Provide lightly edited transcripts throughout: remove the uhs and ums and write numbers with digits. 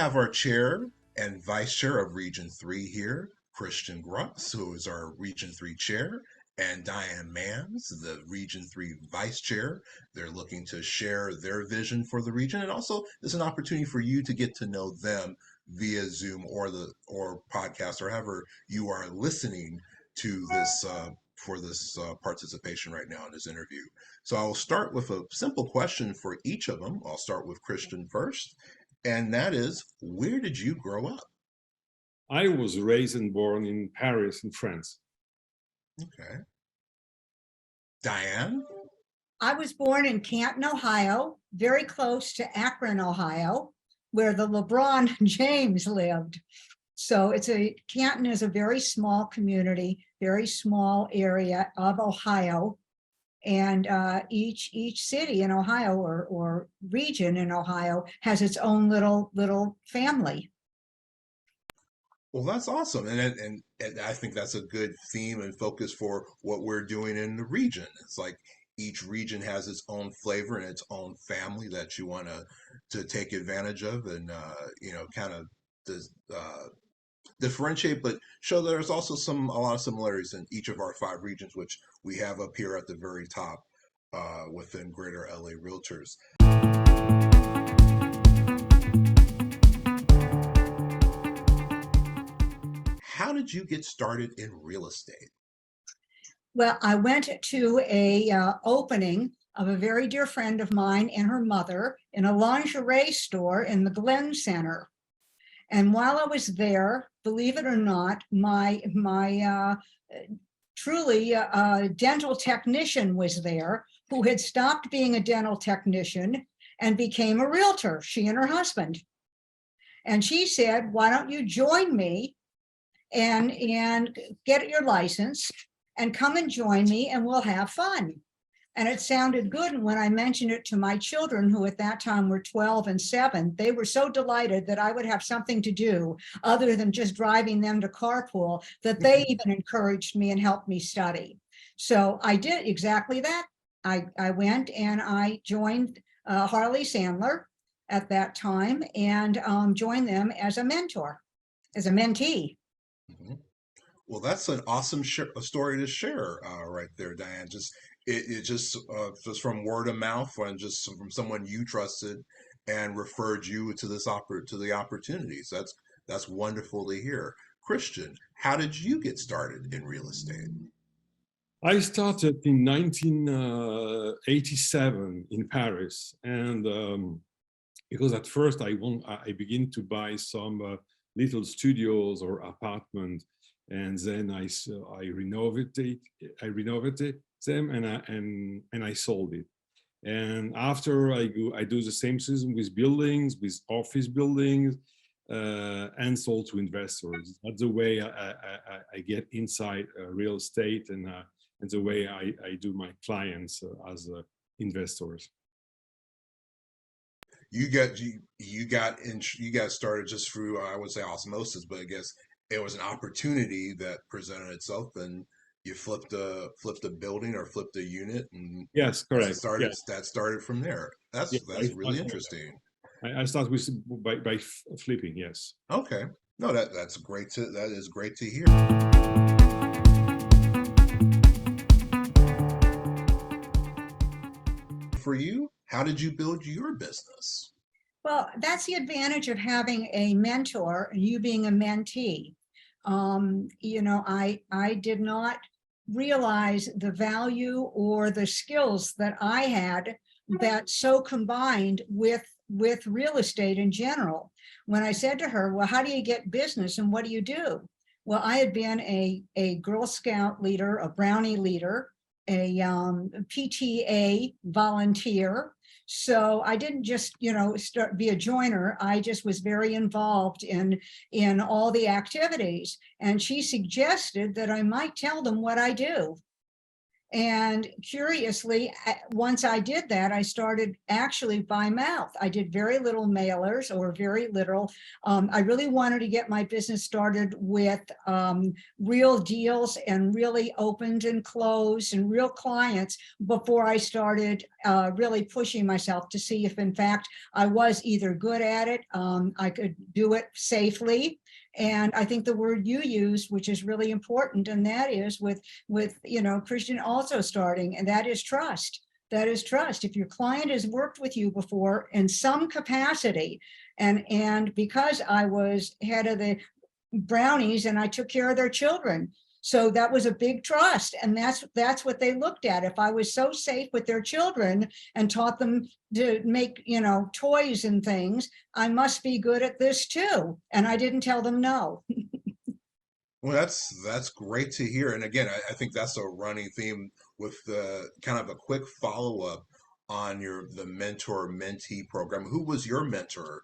have our chair and vice chair of Region 3 here, Christian Grusq, who is our Region 3 chair, and Diane Mans, the Region 3 vice chair. They're looking to share their vision for the region, and also it's an opportunity for you to get to know them via Zoom or podcast or however you are listening to this for this participation right now in this interview. So I'll start with a simple question for each of them. I'll start with Christian first, and that is, where did you grow up? I was raised and born in Paris, in France. Okay. Diane? I was born in Canton, Ohio, very close to Akron, Ohio, where the LeBron James lived. So Canton is a very small community, very small area of Ohio. And each city in Ohio or region in Ohio has its own little family. Well, that's awesome. And I think that's a good theme and focus for what we're doing in the region. It's like each region has its own flavor and its own family that you want to take advantage of and, kind of differentiate, but show there's also a lot of similarities in each of our 5 regions, which we have up here at the very top within Greater LA Realtors. How did you get started in real estate? Well, I went to a opening of a very dear friend of mine and her mother in a lingerie store in the Glen Center. And while I was there, believe it or not, my truly dental technician was there who had stopped being a dental technician and became a realtor, she and her husband. And she said, why don't you join me and get your license and come and join me and we'll have fun. And it sounded good. And when I mentioned it to my children, who at that time were 12 and 7, they were so delighted that I would have something to do other than just driving them to carpool, that they even encouraged me and helped me study. So I did exactly that. I went and I joined Harley Sandler at that time and joined them as a mentor, as a mentee. Mm-hmm. Well, that's an awesome story to share right there, Diane. Just from word of mouth and just from someone you trusted and referred you to the opportunities. That's wonderful to hear. Christian, how did you get started in real estate? I started in 1987 in Paris, and because at first I began to buy some little studios or apartments, and then I renovated them and I sold it. And after I do the same system with buildings, with office buildings, and sold to investors. That's the way I get inside real estate and the way I do my clients as investors. You got started just through, I would say, osmosis, but I guess it was an opportunity that presented itself, and you flipped a building or flipped a unit, and yes, correct. That started from there. That's really interesting. I start with by flipping. Yes. Okay. No, that is great to hear. For you, how did you build your business? Well, that's the advantage of having a mentor and you being a mentee. I did not realize the value or the skills that I had that so combined with real estate in general. When I said to her, well, how do you get business and what do you do? Well, I had been a Girl Scout leader, a Brownie leader, a PTA volunteer. So I didn't just, be a joiner. I just was very involved in all the activities. And she suggested that I might tell them what I do. And curiously, once I did that, I started actually by mouth. I did very little mailers or very little. I really wanted to get my business started with real deals and really opened and closed and real clients before I started really pushing myself to see if in fact I was either good at it, I could do it safely. And I think the word you used, which is really important, and that is with Christian also starting, and that is trust. That is trust. If your client has worked with you before in some capacity, and because I was head of the Brownies and I took care of their children, so that was a big trust, and that's what they looked at. If I was so safe with their children and taught them to make, toys and things, I must be good at this too. And I didn't tell them no. Well, that's great to hear. And again, I think that's a running theme with the kind of a quick follow-up on the mentor-mentee program. Who was your mentor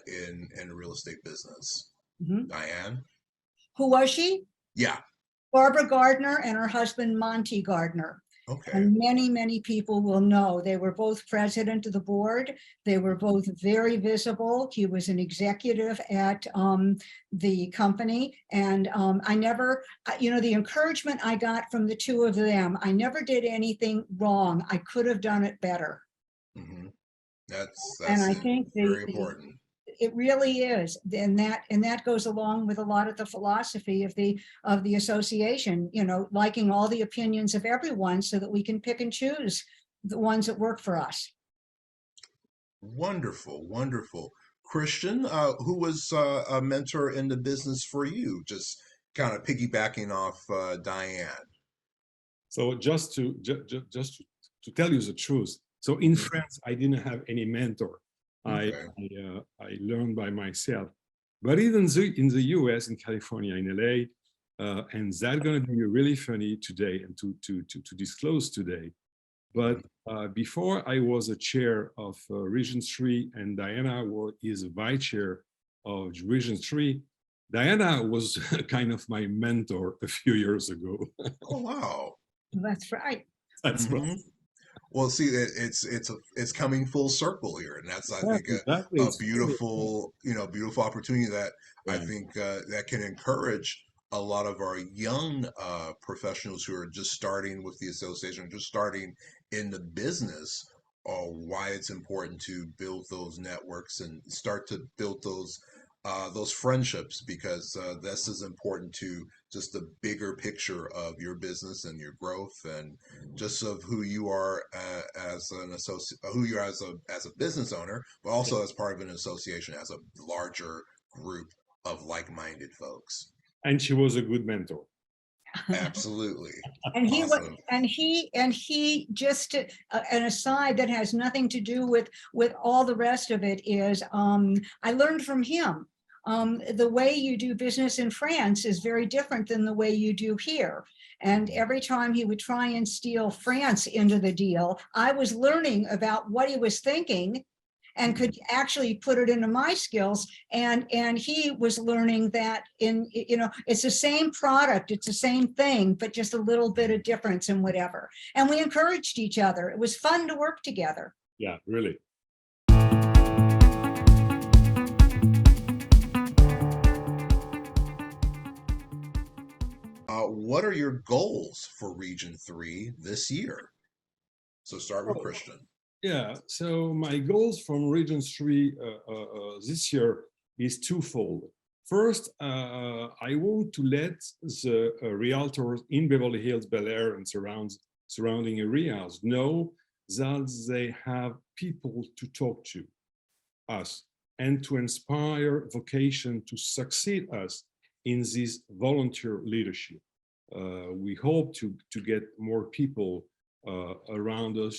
in the real estate business? Mhm. Diane? Who was she? Yeah. Barbara Gardner and her husband, Monty Gardner. Okay. And many, many people will know they were both president of the board. They were both very visible. He was an executive at the company. And I never, the encouragement I got from the two of them, I never did anything wrong. I could have done it better. Mm-hmm. That's And I think very important. it really is, and that goes along with a lot of the philosophy of the association, liking all the opinions of everyone so that we can pick and choose the ones that work for us. Wonderful, wonderful. Christian, who was a mentor in the business for you? Just kind of piggybacking off Diane. So just to tell you the truth, so in France, I didn't have any mentor. Okay. I learned by myself. But even in the US, in California, in LA, and that's going to be really funny today and to disclose today. But before I was a chair of Region 3 and Diana is a vice chair of Region 3, Diana was kind of my mentor a few years ago. Oh, wow. That's right. That's right. Well, see, it's coming full circle here, and that's, I think, Exactly. a beautiful, beautiful opportunity that I Yeah. think that can encourage a lot of our young professionals who are just starting with the association, just starting in the business, why it's important to build those networks and start to build those friendships, because this is important to just the bigger picture of your business and your growth, and just of who you are as an associate, who you are as a business owner, but also as part of an association, as a larger group of like-minded folks. And she was a good mentor. Absolutely. And he Awesome. was, and he just an aside that has nothing to do with all the rest of it is I learned from him. The way you do business in France is very different than the way you do here. And every time he would try and steal France into the deal, I was learning about what he was thinking and could actually put it into my skills. And he was learning that it's the same product, it's the same thing, but just a little bit of difference in whatever. And we encouraged each other. It was fun to work together. Yeah, really. What are your goals for Region 3 this year? So start with Christian. Yeah, so my goals from Region 3 this year is twofold. First, I want to let the realtors in Beverly Hills, Bel Air, and surrounding areas know that they have people to talk to us and to inspire vocation to succeed us in this volunteer leadership. We hope to get more people around us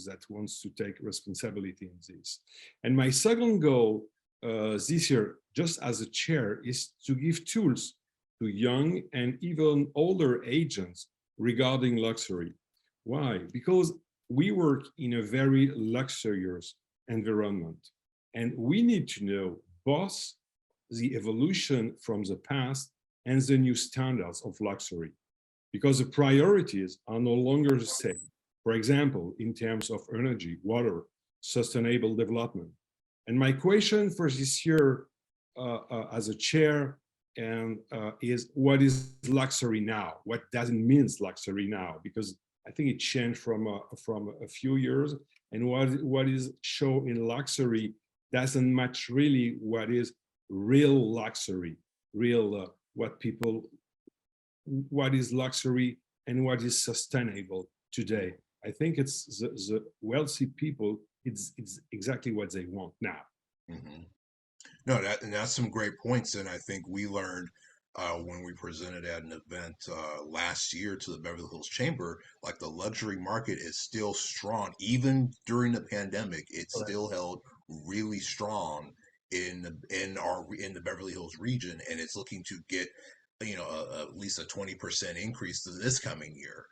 that wants to take responsibility in this. And my second goal this year, just as a chair, is to give tools to young and even older agents regarding luxury. Why? Because we work in a very luxurious environment, and we need to know both the evolution from the past and the new standards of luxury. because the priorities are no longer the same. For example, in terms of energy, water, sustainable development. And my question for this year as a chair is, what is luxury now? What does it mean luxury now? Because I think it changed from a few years, and what is shown in luxury doesn't match really what is real luxury, real what is luxury and what is sustainable today. I think it's the wealthy people, it's exactly what they want now. Mm-hmm. No, that's some great points, and I think we learned when we presented at an event last year to the Beverly Hills Chamber, like the luxury market is still strong, even during the pandemic. It's still held really strong in the Beverly Hills region, and it's looking to get at least a 20% increase to this coming year.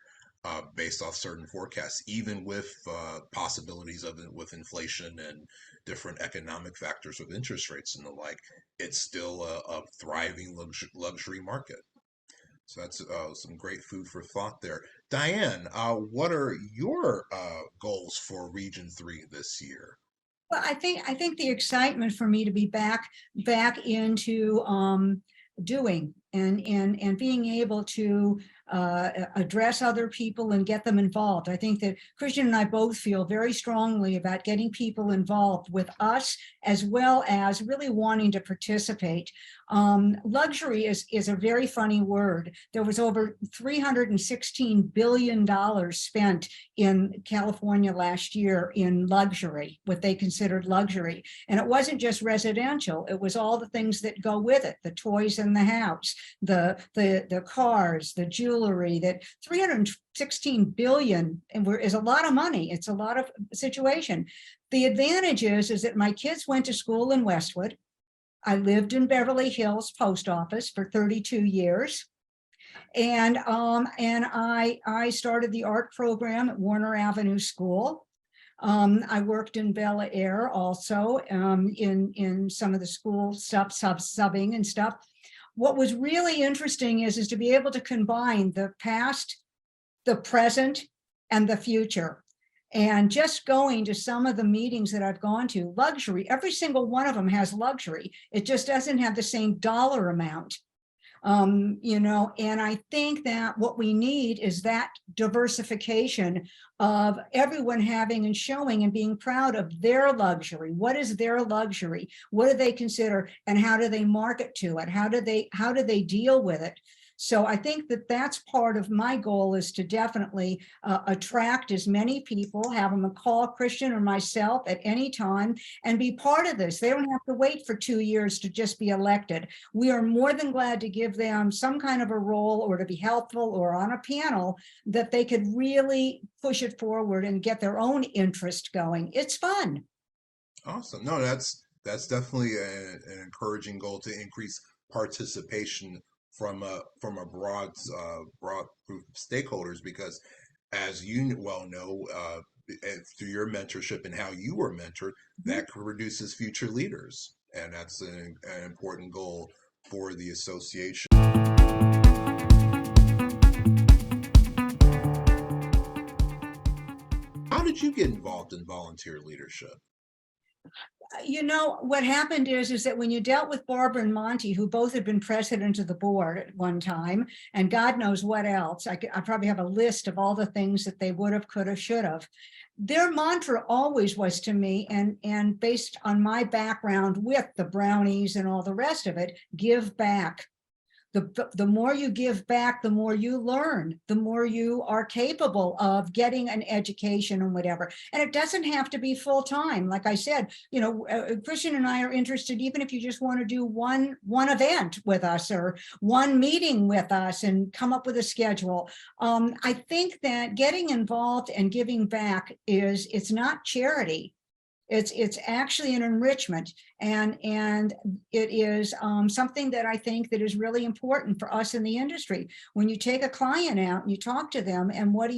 Based off certain forecasts, even with possibilities of it with inflation and different economic factors with interest rates and the like, it's still a thriving luxury market. So that's some great food for thought there. Diane, what are your goals for Region 3 this year? Well, I think the excitement for me to be back into doing and being able to address other people and get them involved. I think that Christian and I both feel very strongly about getting people involved with us, as well as really wanting to participate. Luxury is a very funny word. There was over $316 billion spent in California last year in luxury, what they considered luxury. And it wasn't just residential, it was all the things that go with it, the toys in the house, the cars, the jewelry. That 316 billion is a lot of money. It's a lot of situation. The advantage is that my kids went to school in Westwood. I lived in Beverly Hills post office for 32 years. And I started the art program at Warner Avenue School. I worked in Bel Air also in some of the school stuff, subbing and stuff. What was really interesting is to be able to combine the past, the present, and the future. And just going to some of the meetings that I've gone to, luxury, every single one of them has luxury. It just doesn't have the same dollar amount. And I think that what we need is that diversification of everyone having and showing and being proud of their luxury. What is their luxury? What do they consider, and how do they market to it? How do they deal with it? So I think that that's part of my goal, is to definitely attract as many people, have them call Christian or myself at any time and be part of this. They don't have to wait for 2 years to just be elected. We are more than glad to give them some kind of a role, or to be helpful, or on a panel that they could really push it forward and get their own interest going. It's fun. Awesome. No, that's definitely an encouraging goal to increase participation from a broad group of stakeholders, because as you well know, through your mentorship and how you were mentored, that produces future leaders, and that's an important goal for the association. How did you get involved in volunteer leadership? What happened is that when you dealt with Barbara and Monty, who both had been president of the board at one time, and God knows what else, I probably have a list of all the things that they would have, could have, should have. Their mantra always was to me, and based on my background with the Brownies and all the rest of it, give back. The more you give back, the more you learn, the more you are capable of getting an education and whatever. And it doesn't have to be full time. Like I said, Christian and I are interested, even if you just want to do one event with us or one meeting with us and come up with a schedule. I think that getting involved and giving back it's not charity. It's actually an enrichment, and it is something that I think that is really important for us in the industry. When you take a client out and you talk to them, and what do?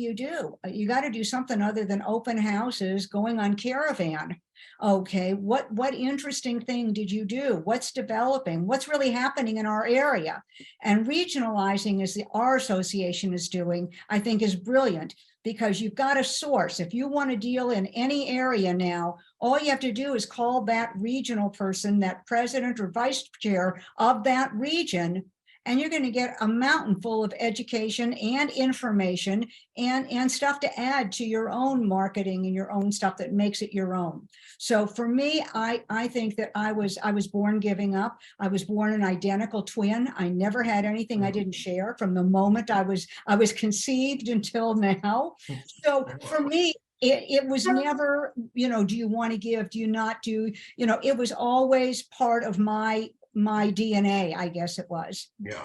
You got to do something other than open houses, going on Caravan. Okay, what interesting thing did you do? What's developing? What's really happening in our area? And regionalizing, as our association is doing, I think is brilliant, because you've got a source. If you want to deal in any area now, all you have to do is call that regional person, that president or vice chair of that region, and you're going to get a mountain full of education and information and stuff to add to your own marketing and your own stuff that makes it your own. So for me, I think that I was born giving up. I was born an identical twin. I never had anything I didn't share from the moment I was conceived until now. So for me, it was never, do you want to give? Do you not do? It was always part of my DNA, I guess it was. Yeah.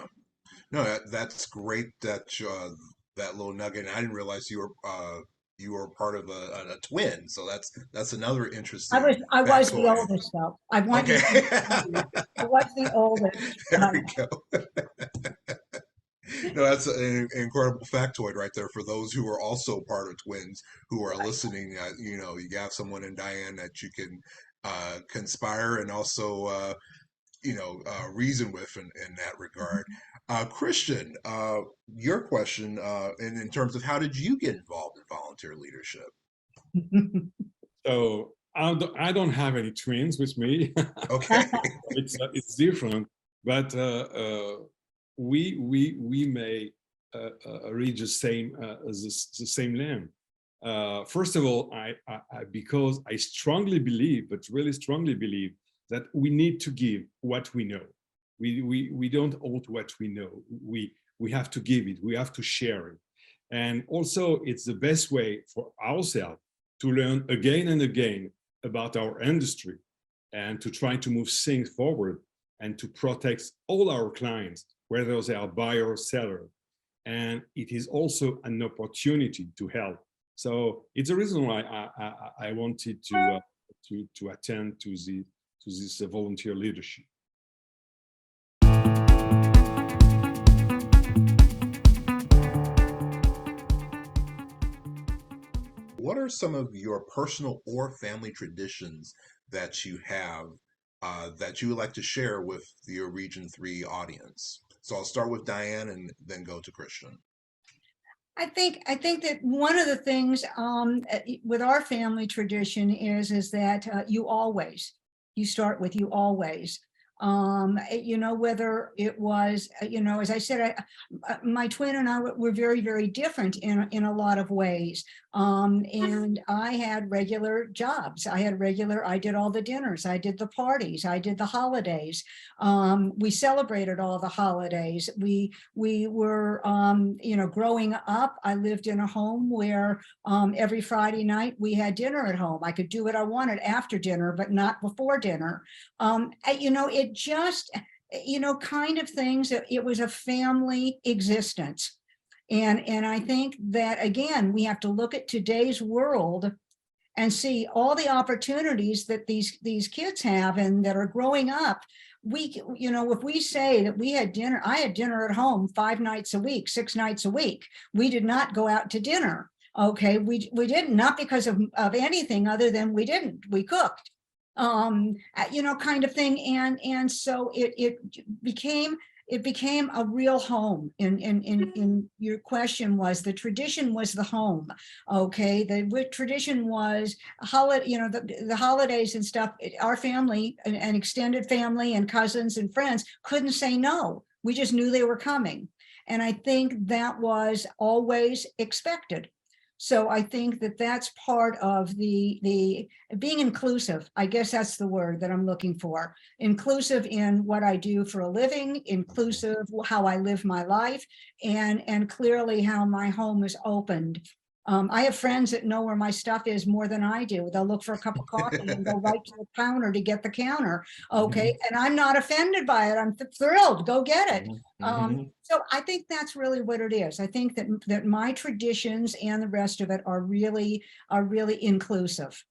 No, that's great that that little nugget. And I didn't realize you were part of a twin. So that's another interesting I was the factoid. oldest though. I want you Okay. to know, I was the oldest. There we go. No, that's an incredible factoid right there for those who are also part of twins who are listening. You have someone in Diane that you can conspire and also reason with in that regard. Christian, your question, in terms of how did you get involved in volunteer leadership? So I don't have any twins with me. Okay. It's different, but we may reach the same land. First of all, because I strongly believe, but really strongly believe, that we need to give what we know. We don't hold what we know. We have to give it. We have to share it. And also, it's the best way for ourselves to learn again and again about our industry and to try to move things forward and to protect all our clients, whether they are buyer or seller. And it is also an opportunity to help. So it's a reason why I wanted to attend to this volunteer leadership. What are some of your personal or family traditions that you have that you would like to share with your Region 3 audience? So I'll start with Diane and then go to Christian. I think that one of the things with our family tradition is that you start with you always. Whether it was, as I said, my twin and I were very, very different in a lot of ways. And I had regular jobs. I did all the dinners. I did the parties. I did the holidays. We celebrated all the holidays. We were, growing up, I lived in a home where every Friday night we had dinner at home. I could do what I wanted after dinner, but not before dinner. It just, kind of things. It was a family existence. And I think that, again, we have to look at today's world and see all the opportunities that these kids have and that are growing up. If we say that I had dinner at home 5 nights a week, 6 nights a week. We did not go out to dinner. Okay, we didn't, not because of anything other than we didn't. We cooked. Kind of thing. And so it became a real home. In your question was, the tradition was the home. Okay, the tradition was the holidays and stuff. Our family, an extended family and cousins and friends couldn't say no. We just knew they were coming. And I think that was always expected. So I think that that's part of the being inclusive. I guess that's the word that I'm looking for. Inclusive in what I do for a living, inclusive how I live my life, and clearly how my home is opened. I have friends that know where my stuff is more than I do. They'll look for a cup of coffee and go right to the counter to get the counter. Okay. And I'm not offended by it. I'm thrilled. Go get it. So I think that's really what it is. I think that my traditions and the rest of it are really inclusive.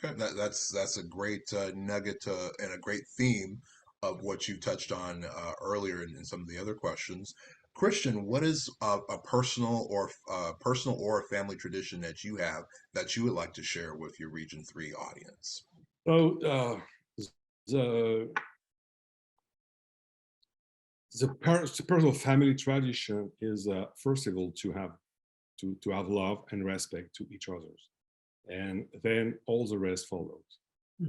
Okay, that's a great nugget and a great theme of what you touched on earlier in some of the other questions. Christian, what is a personal or a family tradition that you have that you would like to share with your Region 3 audience? So the the personal family tradition is first of all to have love and respect to each other, and then all the rest follows.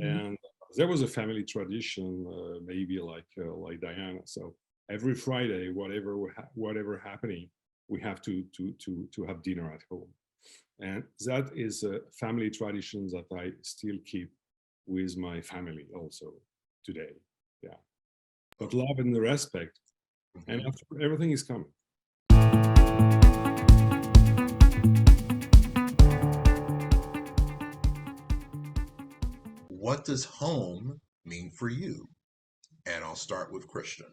And there was a family tradition, maybe like Diana. So every Friday, whatever happening, we have to have dinner at home, and that is a family tradition that I still keep with my family also today. Yeah, but love and the respect, and after everything is coming. What does home mean for you? And I'll start with Christian.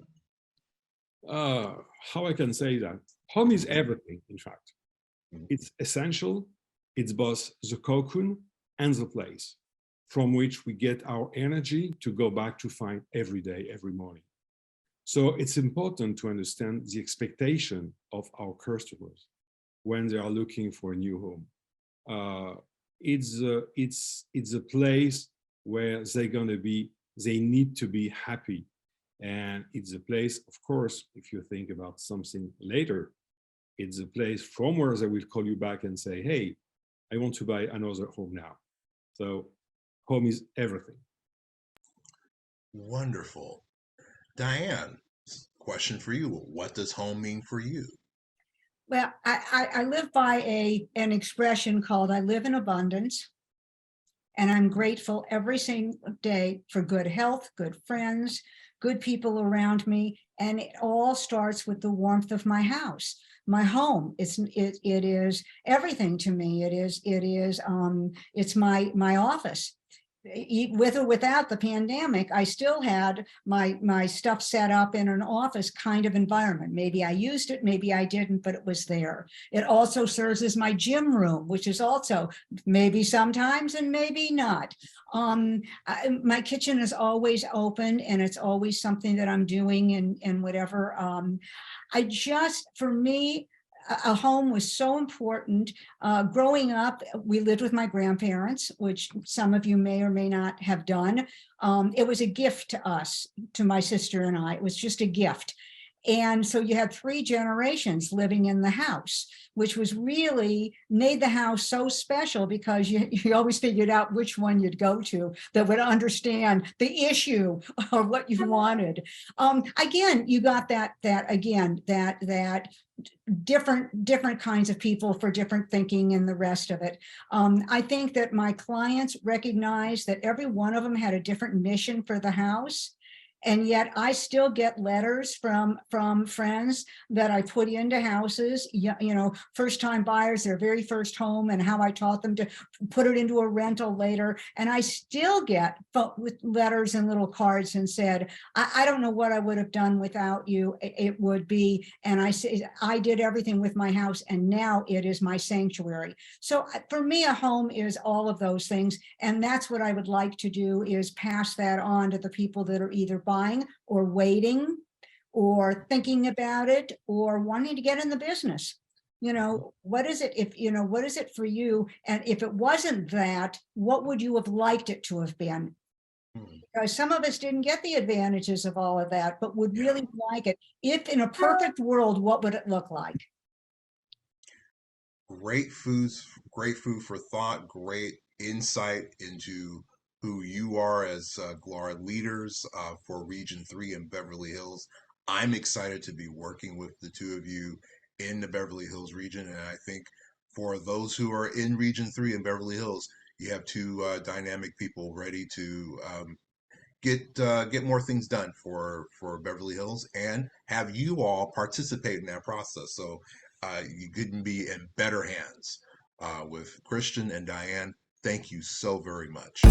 How I can say that? Home is everything, in fact. It's essential. It's both the cocoon and the place from which we get our energy to go back to find every day, every morning. So it's important to understand the expectation of our customers when they are looking for a new home. It's a place where they need to be happy. And it's a place, of course, if you think about something later, it's a place from where they will call you back and say, hey, I want to buy another home now. So home is everything. Wonderful. Diane, question for you. What does home mean for you? Well, I live by an expression called I live in abundance. And I'm grateful every single day for good health, good friends, good people around me. And it all starts with the warmth of my house, my home. It is everything to me. It's my office. With or without the pandemic, I still had my stuff set up in an office kind of environment. Maybe I used it, maybe I didn't, but it was there. It also serves as my gym room, which is also maybe sometimes and maybe not. My kitchen is always open, and it's always something that I'm doing and whatever. For me, a home was so important. Growing up, we lived with my grandparents, which some of you may or may not have done. It was a gift to us, to my sister and I. It was just a gift. And so you had 3 generations living in the house, which was really made the house so special because you always figured out which one you'd go to that would understand the issue or what you wanted. Again, you got that different kinds of people for different thinking and the rest of it. I think that my clients recognized that every one of them had a different mission for the house. And yet I still get letters from friends that I put into houses, first time buyers, their very first home, and how I taught them to put it into a rental later. And I still get with letters and little cards and said, I don't know what I would have done without you. It would be, and I say, I did everything with my house, and now it is my sanctuary. So for me, a home is all of those things. And that's what I would like to do, is pass that on to the people that are either buying or waiting or thinking about it or wanting to get in the business. What is it what is it for you? And if it wasn't that, what would you have liked it to have been? Because some of us didn't get the advantages of all of that, but would really like it. If in a perfect world, what would it look like? Great food for thought, great insight into who you are as GLAR leaders for Region 3 in Beverly Hills. I'm excited to be working with the two of you in the Beverly Hills region. And I think for those who are in Region 3 in Beverly Hills, you have 2 dynamic people ready to get more things done for Beverly Hills and have you all participate in that process. So you couldn't be in better hands with Christian and Diane. Thank you so very much.